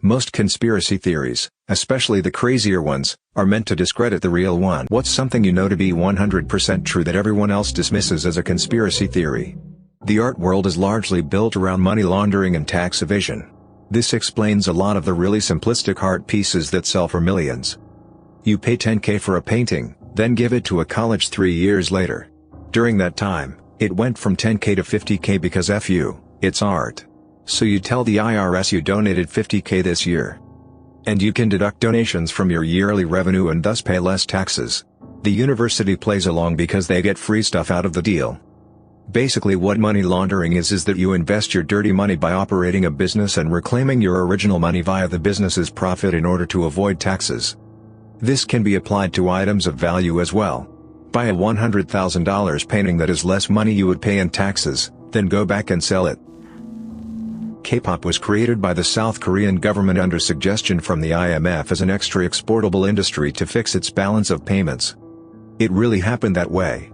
Most conspiracy theories, especially the crazier ones, are meant to discredit the real one. What's something you know to be 100% true that everyone else dismisses as a conspiracy theory? The art world is largely built around money laundering and tax evasion. This explains a lot of the really simplistic art pieces that sell for millions. You pay $10K for a painting, then give it to a college 3 years later. During that time, it went from $10K to $50K because F you, it's art. So you tell the IRS you donated $50K this year. And you can deduct donations from your yearly revenue and thus pay less taxes. The university plays along because they get free stuff out of the deal. Basically what money laundering is that you invest your dirty money by operating a business and reclaiming your original money via the business's profit in order to avoid taxes. This can be applied to items of value as well. Buy a $100,000 painting that is less money you would pay in taxes, then go back and sell it. K-pop was created by the South Korean government under suggestion from the IMF as an extra exportable industry to fix its balance of payments. It really happened that way.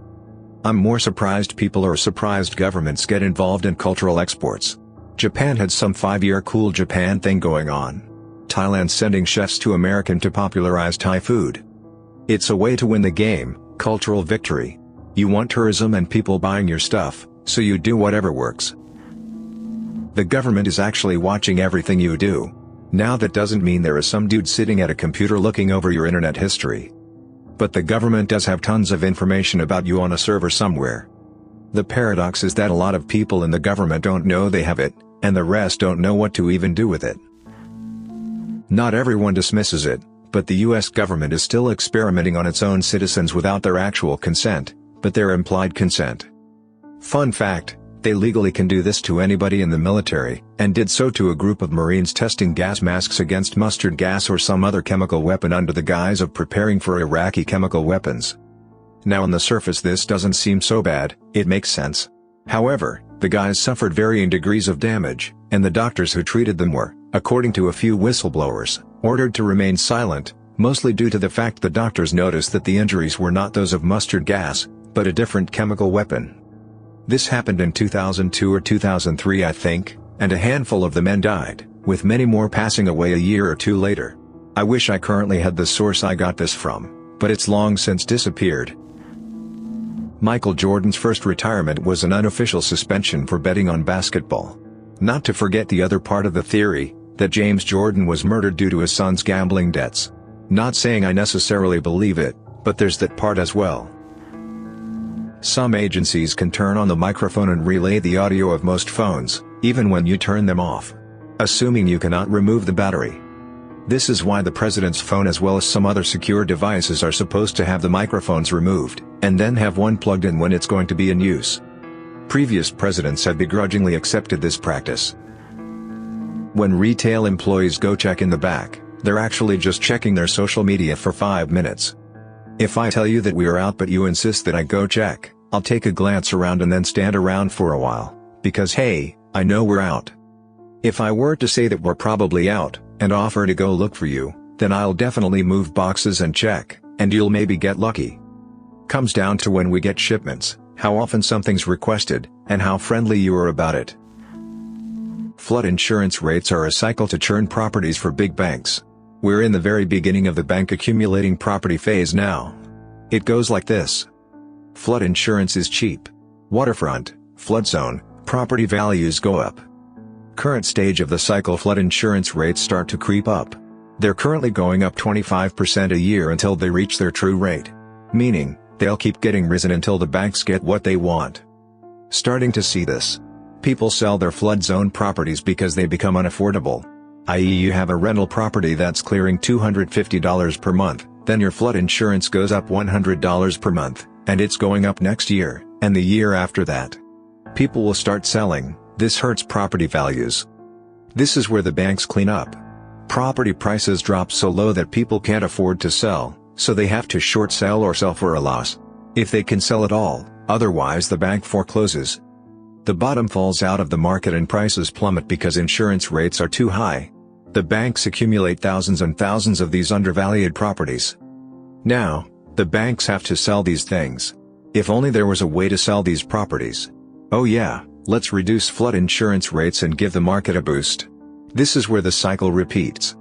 I'm more surprised people or surprised governments get involved in cultural exports. Japan had some 5-year Cool Japan thing going on. Thailand sending chefs to America to popularize Thai food. It's a way to win the game, cultural victory. You want tourism and people buying your stuff, so you do whatever works. The government is actually watching everything you do. Now that doesn't mean there is some dude sitting at a computer looking over your internet history. But the government does have tons of information about you on a server somewhere. The paradox is that a lot of people in the government don't know they have it, and the rest don't know what to even do with it. Not everyone dismisses it, but the US government is still experimenting on its own citizens without their actual consent, but their implied consent. Fun fact: they legally can do this to anybody in the military, and did so to a group of Marines testing gas masks against mustard gas or some other chemical weapon under the guise of preparing for Iraqi chemical weapons. Now on the surface this doesn't seem so bad, it makes sense. However, the guys suffered varying degrees of damage, and the doctors who treated them were, according to a few whistleblowers, ordered to remain silent, mostly due to the fact the doctors noticed that the injuries were not those of mustard gas, but a different chemical weapon. This happened in 2002 or 2003 I think, and a handful of the men died, with many more passing away a year or two later. I wish I currently had the source I got this from, but it's long since disappeared. Michael Jordan's first retirement was an unofficial suspension for betting on basketball. Not to forget the other part of the theory, that James Jordan was murdered due to his son's gambling debts. Not saying I necessarily believe it, but there's that part as well. Some agencies can turn on the microphone and relay the audio of most phones, even when you turn them off. Assuming you cannot remove the battery. This is why the president's phone as well as some other secure devices are supposed to have the microphones removed, and then have one plugged in when it's going to be in use. Previous presidents have begrudgingly accepted this practice. When retail employees go check in the back, they're actually just checking their social media for 5 minutes. If I tell you that we are out but you insist that I go check, I'll take a glance around and then stand around for a while, because hey, I know we're out. If I were to say that we're probably out, and offer to go look for you, then I'll definitely move boxes and check, and you'll maybe get lucky. Comes down to when we get shipments, how often something's requested, and how friendly you are about it. Flood insurance rates are a cycle to churn properties for big banks. We're in the very beginning of the bank accumulating property phase now. It goes like this. Flood insurance is cheap. Waterfront, flood zone, property values go up. Current stage of the cycle, flood insurance rates start to creep up. They're currently going up 25% a year until they reach their true rate. Meaning, they'll keep getting risen until the banks get what they want. Starting to see this. People sell their flood zone properties because they become unaffordable. I.e. you have a rental property that's clearing $250 per month, then your flood insurance goes up $100 per month, and it's going up next year, and the year after that. People will start selling. This hurts property values. This is where the banks clean up. Property prices drop so low that people can't afford to sell, so they have to short sell or sell for a loss. If they can sell at all, otherwise the bank forecloses. The bottom falls out of the market and prices plummet because insurance rates are too high. The banks accumulate thousands and thousands of these undervalued properties. Now, the banks have to sell these things. If only there was a way to sell these properties. Oh yeah, let's reduce flood insurance rates and give the market a boost. This is where the cycle repeats.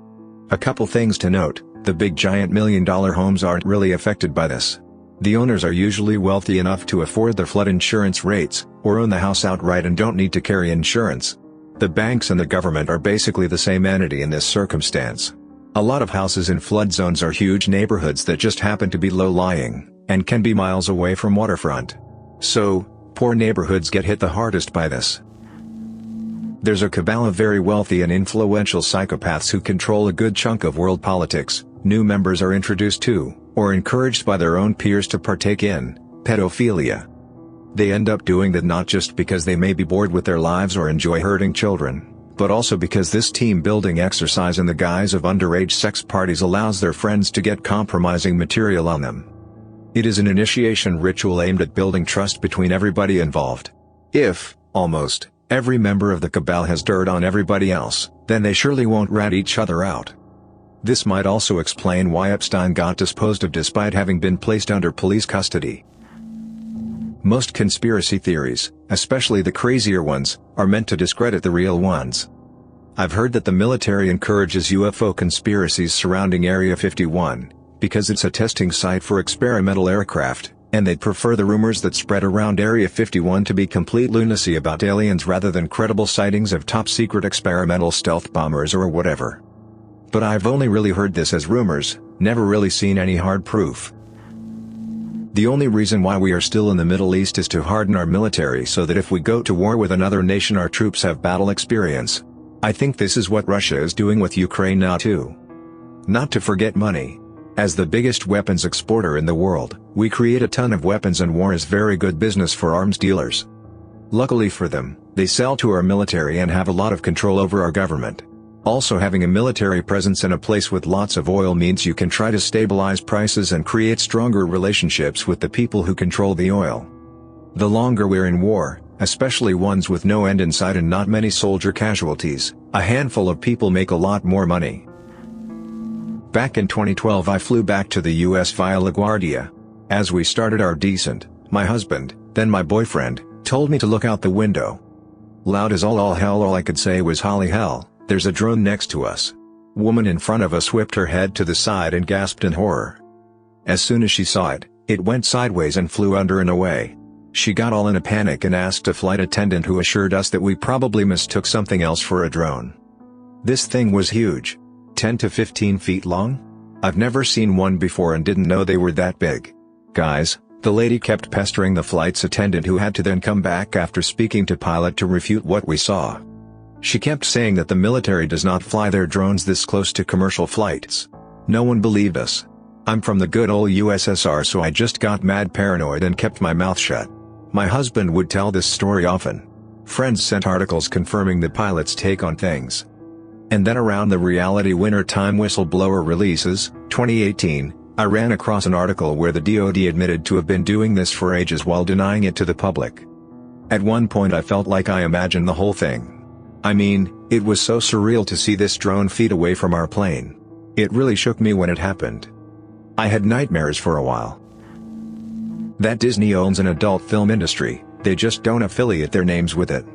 A couple things to note: the big giant million-dollar homes aren't really affected by this. The owners are usually wealthy enough to afford the flood insurance rates, or own the house outright and don't need to carry insurance. The banks and the government are basically the same entity in this circumstance. A lot of houses in flood zones are huge neighborhoods that just happen to be low-lying, and can be miles away from waterfront. So, poor neighborhoods get hit the hardest by this. There's a cabal of very wealthy and influential psychopaths who control a good chunk of world politics. New members are introduced to, or encouraged by their own peers to partake in, pedophilia. They end up doing that not just because they may be bored with their lives or enjoy hurting children, but also because this team-building exercise in the guise of underage sex parties allows their friends to get compromising material on them. It is an initiation ritual aimed at building trust between everybody involved. If, almost, every member of the cabal has dirt on everybody else, then they surely won't rat each other out. This might also explain why Epstein got disposed of despite having been placed under police custody. Most conspiracy theories, especially the crazier ones, are meant to discredit the real ones. I've heard that the military encourages UFO conspiracies surrounding Area 51, because it's a testing site for experimental aircraft, and they'd prefer the rumors that spread around Area 51 to be complete lunacy about aliens rather than credible sightings of top-secret experimental stealth bombers or whatever. But I've only really heard this as rumors, never really seen any hard proof. The only reason why we are still in the Middle East is to harden our military so that if we go to war with another nation our troops have battle experience. I think this is what Russia is doing with Ukraine now too. Not to forget money. As the biggest weapons exporter in the world, we create a ton of weapons and war is very good business for arms dealers. Luckily for them, they sell to our military and have a lot of control over our government. Also, having a military presence in a place with lots of oil means you can try to stabilize prices and create stronger relationships with the people who control the oil. The longer we're in war, especially ones with no end in sight and not many soldier casualties, a handful of people make a lot more money. Back in 2012 I flew back to the US via LaGuardia. As we started our descent, my husband, then my boyfriend, told me to look out the window. Loud as all hell, all I could say was holy hell. There's a drone next to us. Woman in front of us whipped her head to the side and gasped in horror. As soon as she saw it, it went sideways and flew under and away. She got all in a panic and asked a flight attendant who assured us that we probably mistook something else for a drone. This thing was huge. 10 to 15 feet long? I've never seen one before and didn't know they were that big. Guys, the lady kept pestering the flight's attendant who had to then come back after speaking to pilot to refute what we saw. She kept saying that the military does not fly their drones this close to commercial flights. No one believed us. I'm from the good old USSR, so I just got mad paranoid and kept my mouth shut. My husband would tell this story often. Friends sent articles confirming the pilot's take on things. And then around the Reality Winter Time whistleblower releases, 2018, I ran across an article where the DoD admitted to have been doing this for ages while denying it to the public. At one point I felt like I imagined the whole thing. I mean, it was so surreal to see this drone feet away from our plane. It really shook me when it happened. I had nightmares for a while. That Disney owns an adult film industry, they just don't affiliate their names with it.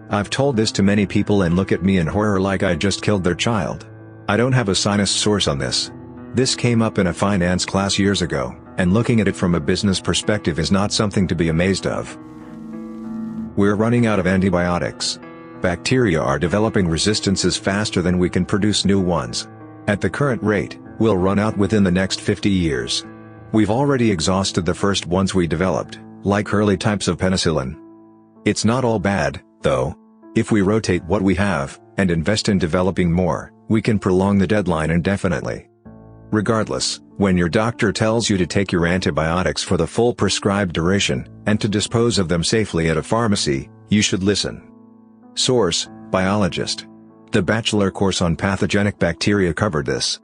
I've told this to many people and look at me in horror like I just killed their child. I don't have a sinus source on this. This came up in a finance class years ago, and looking at it from a business perspective is not something to be amazed of. We're running out of antibiotics. Bacteria are developing resistances faster than we can produce new ones. At the current rate, we'll run out within the next 50 years. We've already exhausted the first ones we developed, like early types of penicillin. It's not all bad, though. If we rotate what we have, and invest in developing more, we can prolong the deadline indefinitely. Regardless, when your doctor tells you to take your antibiotics for the full prescribed duration, and to dispose of them safely at a pharmacy, you should listen. Source: Biologist. The bachelor course on pathogenic bacteria covered this.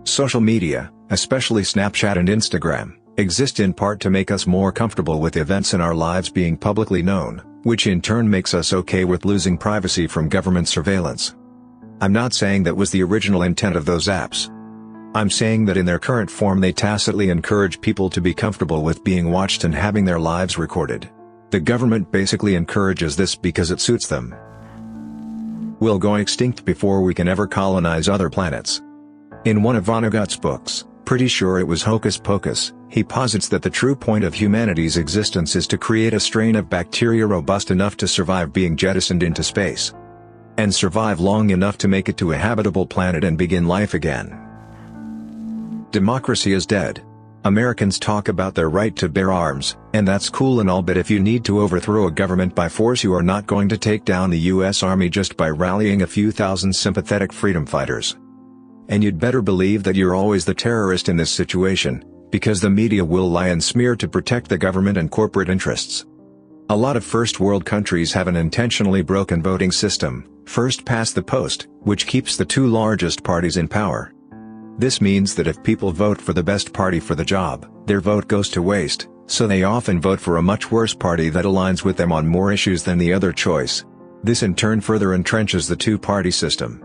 Social media, especially Snapchat and Instagram, exist in part to make us more comfortable with events in our lives being publicly known, which in turn makes us okay with losing privacy from government surveillance. I'm not saying that was the original intent of those apps. I'm saying that in their current form they tacitly encourage people to be comfortable with being watched and having their lives recorded. The government basically encourages this because it suits them. We'll go extinct before we can ever colonize other planets. In one of Vonnegut's books, pretty sure it was Hocus Pocus, he posits that the true point of humanity's existence is to create a strain of bacteria robust enough to survive being jettisoned into space. And survive long enough to make it to a habitable planet and begin life again. Democracy is dead. Americans talk about their right to bear arms, and that's cool and all, but if you need to overthrow a government by force, you are not going to take down the US Army just by rallying a few thousand sympathetic freedom fighters. And you'd better believe that you're always the terrorist in this situation, because the media will lie and smear to protect the government and corporate interests. A lot of first world countries have an intentionally broken voting system, first past the post, which keeps the two largest parties in power. This means that if people vote for the best party for the job, their vote goes to waste, so they often vote for a much worse party that aligns with them on more issues than the other choice. This in turn further entrenches the two-party system.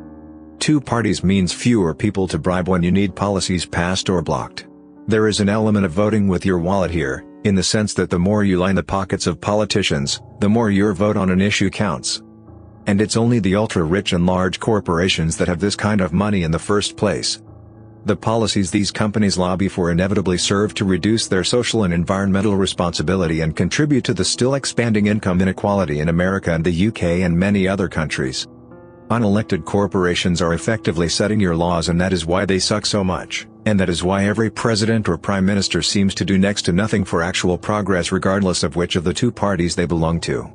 Two parties means fewer people to bribe when you need policies passed or blocked. There is an element of voting with your wallet here, in the sense that the more you line the pockets of politicians, the more your vote on an issue counts. And it's only the ultra-rich and large corporations that have this kind of money in the first place. The policies these companies lobby for inevitably serve to reduce their social and environmental responsibility and contribute to the still expanding income inequality in America and the UK and many other countries. Unelected corporations are effectively setting your laws, and that is why they suck so much, and that is why every president or prime minister seems to do next to nothing for actual progress regardless of which of the two parties they belong to.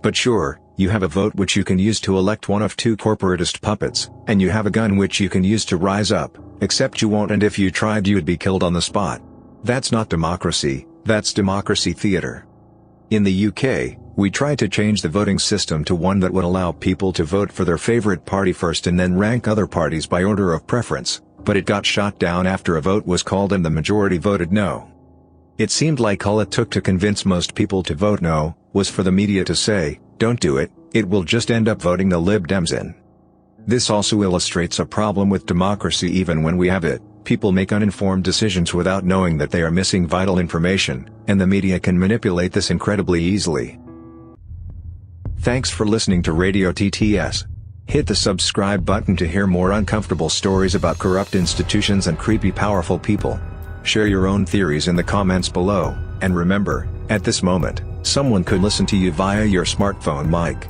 But sure, you have a vote which you can use to elect one of two corporatist puppets, and you have a gun which you can use to rise up, except you won't, and if you tried you'd be killed on the spot. That's not democracy, that's democracy theater. In the UK, we tried to change the voting system to one that would allow people to vote for their favorite party first and then rank other parties by order of preference, but it got shot down after a vote was called and the majority voted no. It seemed like all it took to convince most people to vote no, was for the media to say, "Don't do it, it will just end up voting the Lib Dems in." This also illustrates a problem with democracy. Even when we have it, people make uninformed decisions without knowing that they are missing vital information, and the media can manipulate this incredibly easily. Thanks for listening to Radio TTS. Hit the subscribe button to hear more uncomfortable stories about corrupt institutions and creepy powerful people. Share your own theories in the comments below, and remember, at this moment, someone could listen to you via your smartphone mic.